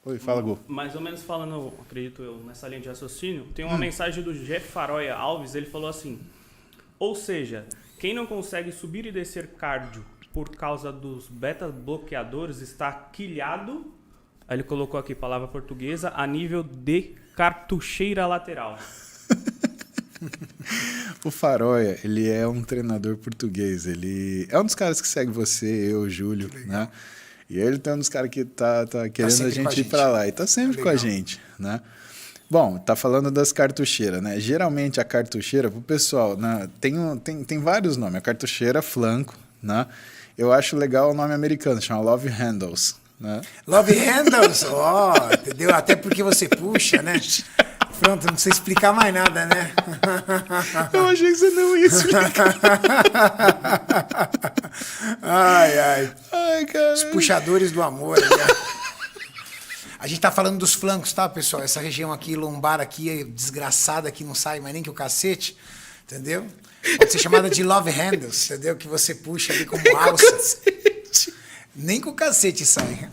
Oi, fala, Gu. Mais ou menos falando, acredito eu, nessa linha de raciocínio, tem uma mensagem do Jeff Faroya Alves, ele falou assim: ou seja, quem não consegue subir e descer cardio por causa dos beta-bloqueadores está quilhado, aí ele colocou aqui palavra portuguesa, a nível de cartucheira lateral. O Faroya, ele é um treinador português. Ele é um dos caras que segue você, eu, o Júlio, né? E ele tem um dos caras que tá querendo a gente ir pra lá. E tá sempre com a gente, né? Bom, tá falando das cartucheiras, né? Geralmente a cartucheira, pro pessoal, né, tem vários nomes. A cartucheira flanco, né? Eu acho legal o nome americano, chama Love Handles, né? Love Handles, entendeu? Até porque você puxa, né? Pronto, não precisa explicar mais nada, né? Eu achei que você não ia explicar. Ai, cara. os puxadores do amor. Né? A gente tá falando dos flancos, tá, pessoal? Essa região aqui, lombar aqui, é desgraçada, que não sai mais nem que o cacete, entendeu? Pode ser chamada de love handles, entendeu? Que você puxa ali como alça. Nem com o cacete sai.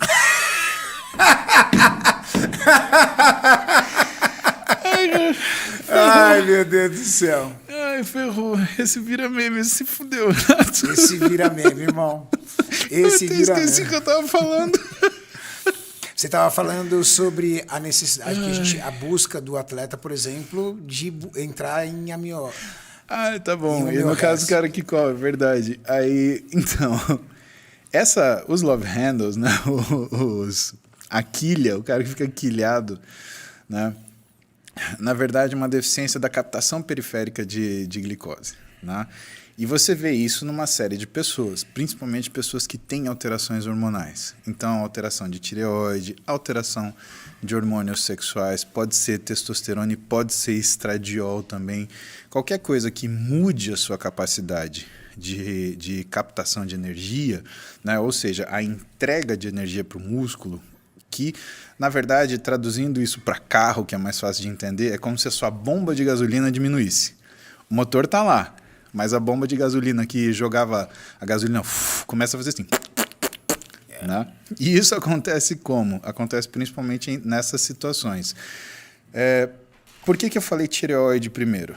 Ai, meu Deus do céu. Ai, ferrou. Esse vira meme, se fudeu. Esse vira meme, irmão. Esse eu vira esqueci meme. que eu tava falando. Você estava falando sobre a necessidade, a busca do atleta, por exemplo, de entrar em amió. Ah, tá bom. E E no caso, o cara que corre, verdade. Aí, então, os love handles, né? A quilha, o cara que fica quilhado, né? Na verdade, é uma deficiência da captação periférica de glicose, né? E você vê isso numa série de pessoas, principalmente pessoas que têm alterações hormonais. Então, alteração de tireoide, alteração de hormônios sexuais, pode ser testosterona e pode ser estradiol também. Qualquer coisa que mude a sua capacidade de captação de energia, né? Ou seja, a entrega de energia para o músculo, que, na verdade, traduzindo isso para carro, que é mais fácil de entender, é como se a sua bomba de gasolina diminuísse. O motor está lá, mas a bomba de gasolina que jogava a gasolina começa a fazer assim. Né? E isso acontece como? Acontece principalmente nessas situações. Por que eu falei tireoide primeiro?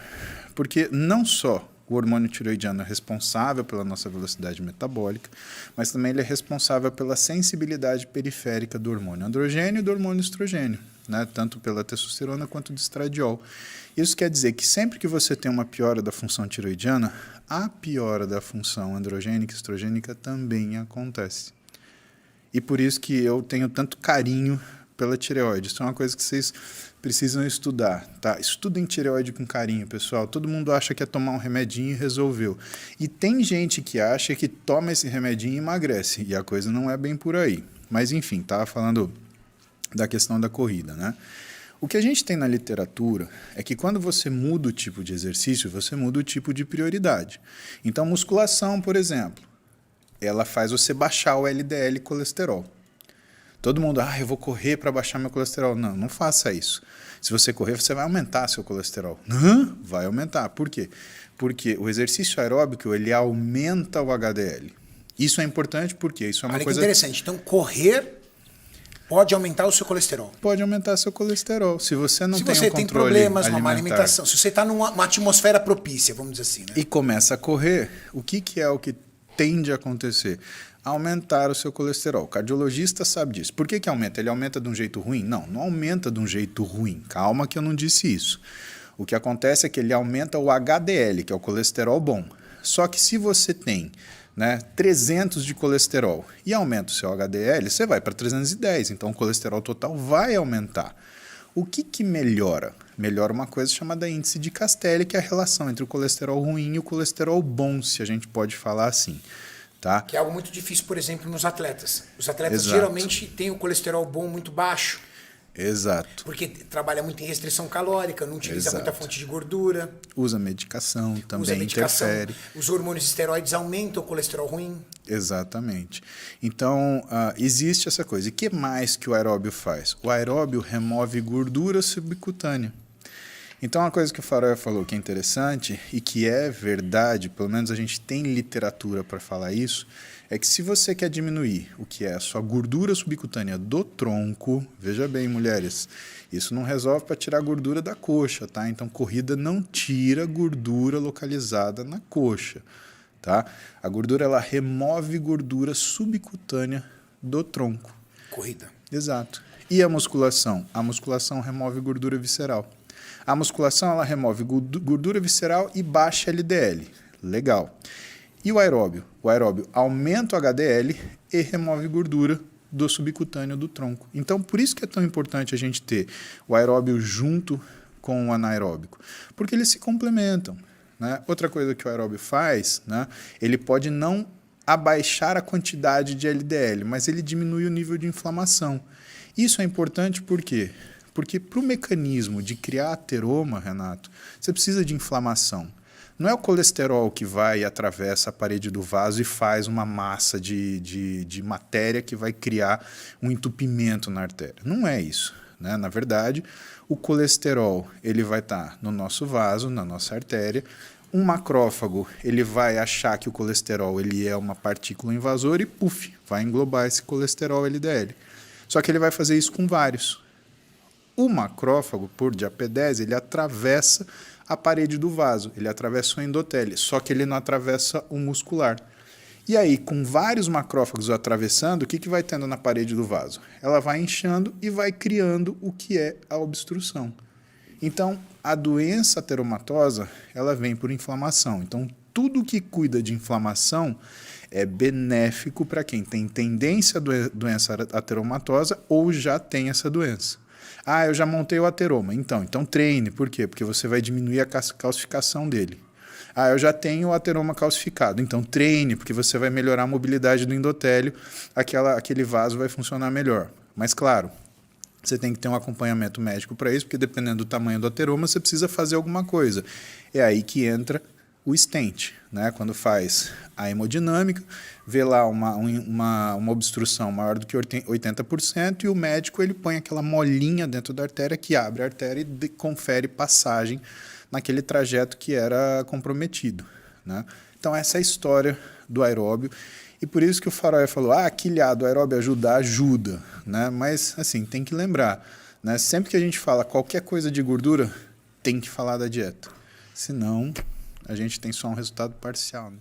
Porque não só o hormônio tireoidiano é responsável pela nossa velocidade metabólica, mas também ele é responsável pela sensibilidade periférica do hormônio androgênio e do hormônio estrogênio, né? Tanto pela testosterona quanto do estradiol. Isso quer dizer que sempre que você tem uma piora da função tireoidiana, a piora da função androgênica e estrogênica também acontece. E por isso que eu tenho tanto carinho pela tireoide. Isso é uma coisa que vocês precisam estudar, tá? Estudem tireoide com carinho, pessoal. Todo mundo acha que é tomar um remedinho e resolveu. E tem gente que acha que toma esse remedinho e emagrece. E a coisa não é bem por aí. Mas, enfim, estava falando da questão da corrida, né? O que a gente tem na literatura é que quando você muda o tipo de exercício, você muda o tipo de prioridade. Então, musculação, por exemplo, ela faz você baixar o LDL colesterol. Todo mundo, eu vou correr para baixar meu colesterol. Não, não faça isso. Se você correr, você vai aumentar seu colesterol. Não, vai aumentar. Por quê? Porque o exercício aeróbico, ele aumenta o HDL. Isso é importante porque isso é uma coisa... Olha que interessante. Então, correr pode aumentar o seu colesterol. Pode aumentar seu colesterol. Se você não tem um controle Se você tem problemas, uma má alimentar, alimentação, se você está numa atmosfera propícia, vamos dizer assim, né? e começa a correr, o que é o que tende a acontecer? Aumentar o seu colesterol. O cardiologista sabe disso. Por que aumenta? Ele aumenta de um jeito ruim? Não, não aumenta de um jeito ruim. Calma que eu não disse isso. O que acontece é que ele aumenta o HDL, que é o colesterol bom. Só que se você tem 300 de colesterol e aumenta o seu HDL, você vai para 310. Então o colesterol total vai aumentar. O que melhora? Melhora uma coisa chamada índice de Castelli, que é a relação entre o colesterol ruim e o colesterol bom, se a gente pode falar assim. Tá? Que é algo muito difícil, por exemplo, nos atletas. Os atletas Exato. geralmente têm o colesterol bom muito baixo. Exato. Porque trabalha muito em restrição calórica, não utiliza Exato. muita fonte de gordura. Usa medicação, também Usa medicação. interfere. Os hormônios esteroides aumentam o colesterol ruim. Exatamente. Então, existe essa coisa. E o que mais que o aeróbio faz? O aeróbio remove gordura subcutânea. Então, uma coisa que o Faroé falou que é interessante e que é verdade, pelo menos a gente tem literatura para falar isso, é que se você quer diminuir o que é a sua gordura subcutânea do tronco, veja bem, mulheres, isso não resolve para tirar a gordura da coxa, tá? Então, corrida não tira gordura localizada na coxa, tá? A gordura, ela remove gordura subcutânea do tronco. Corrida. Exato. E a musculação? A musculação remove gordura visceral. A musculação, ela remove gordura visceral e baixa LDL. Legal. E o aeróbio? O aeróbio aumenta o HDL e remove gordura do subcutâneo do tronco. Então, por isso que é tão importante a gente ter o aeróbio junto com o anaeróbico, porque eles se complementam, né? Outra coisa que o aeróbio faz, né? Ele pode não abaixar a quantidade de LDL, mas ele diminui o nível de inflamação. Isso é importante por quê? Porque para o mecanismo de criar ateroma, Renato, você precisa de inflamação. Não é o colesterol que vai e atravessa a parede do vaso e faz uma massa de matéria que vai criar um entupimento na artéria. Não é isso, né? Na verdade, o colesterol ele vai estar no nosso vaso, na nossa artéria. Um macrófago ele vai achar que o colesterol ele é uma partícula invasora e, puf, vai englobar esse colesterol LDL. Só que ele vai fazer isso com vários. O macrófago, por diapedese, ele atravessa a parede do vaso, ele atravessa o endotélio, só que ele não atravessa o muscular. E aí, com vários macrófagos atravessando, o que vai tendo na parede do vaso? Ela vai inchando e vai criando o que é a obstrução. Então, a doença ateromatosa, ela vem por inflamação. Então, tudo que cuida de inflamação é benéfico para quem tem tendência à doença ateromatosa ou já tem essa doença. Ah, eu já montei o ateroma. Então treine. Por quê? Porque você vai diminuir a calcificação dele. Ah, eu já tenho o ateroma calcificado. Então treine, porque você vai melhorar a mobilidade do endotélio, aquele vaso vai funcionar melhor. Mas claro, você tem que ter um acompanhamento médico para isso, porque dependendo do tamanho do ateroma, você precisa fazer alguma coisa. É aí que entra o stent, né? Quando faz a hemodinâmica, vê lá uma obstrução maior do que 80% e o médico ele põe aquela molinha dentro da artéria que abre a artéria e confere passagem naquele trajeto que era comprometido, né? Então essa é a história do aeróbio e por isso que o Faroé falou, quilhado, o aeróbio ajuda, né? Mas assim, tem que lembrar, né? Sempre que a gente fala qualquer coisa de gordura, tem que falar da dieta, senão a gente tem só um resultado parcial, né?